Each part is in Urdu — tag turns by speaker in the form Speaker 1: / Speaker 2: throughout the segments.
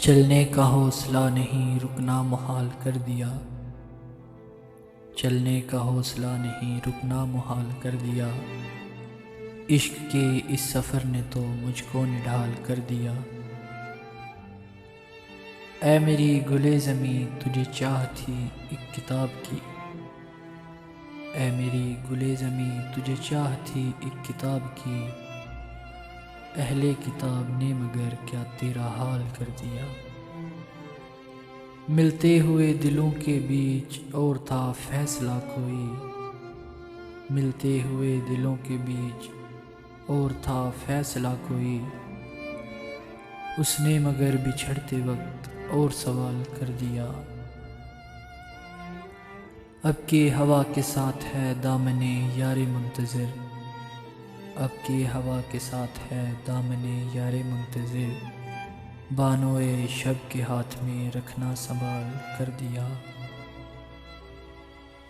Speaker 1: چلنے کا حوصلہ نہیں رکنا محال کر دیا، چلنے کا حوصلہ نہیں رکنا محال کر دیا، عشق کے اس سفر نے تو مجھ کو نڈھال کر دیا۔ اے میری گلے زمیں تجھے چاہ تھی ایک کتاب کی، اے میری گلے زمیں تجھے چاہ تھی ایک کتاب کی، اہل کتاب نے مگر کیا تیرا حال کر دیا۔ ملتے ہوئے دلوں کے بیچ اور تھا فیصلہ کوئی، ملتے ہوئے دلوں کے بیچ اور تھا فیصلہ کوئی، اس نے مگر بچھڑتے وقت اور سوال کر دیا۔ اب کے ہوا کے ساتھ ہے دامن یار منتظر، اب کے ہوا کے ساتھ ہے دامن یار منتظر، بانوئے شب کے ہاتھ میں رکھنا سنبھال کر دیا۔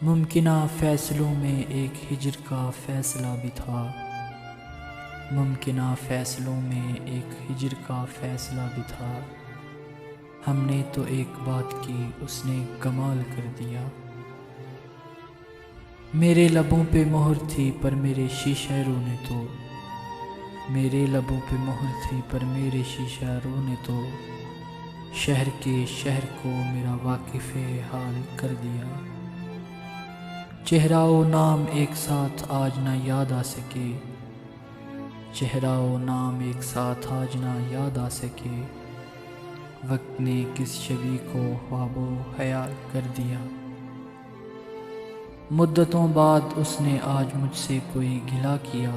Speaker 1: ممکنہ فیصلوں میں ایک ہجر کا فیصلہ بھی تھا، ممکنہ فیصلوں میں ایک ہجر کا فیصلہ بھی تھا، ہم نے تو ایک بات کی اس نے کمال کر دیا۔ میرے لبوں پہ مہر تھی پر میرے شیشہ رو نے تو، میرے لبوں پہ مہر تھی پر میرے شیشہ رو نے تو، شہر کے شہر کو میرا واقف حال کر دیا۔ چہرہ و نام ایک ساتھ آج نہ یاد آ سکے، چہرہ و نام ایک ساتھ آج نہ یاد آ سکے، وقت نے کس شبی کو خواب و خیال کر دیا۔ مدتوں بعد اس نے آج مجھ سے کوئی گلہ کیا،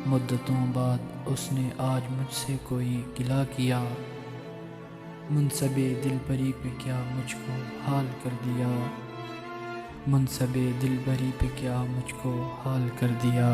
Speaker 1: مدتوں بعد اس نے آج مجھ سے کوئی گلہ کیا، منصب دل بری پہ کیا مجھ کو حال کر دیا، منصب دل بری پہ کیا مجھ کو حال کر دیا۔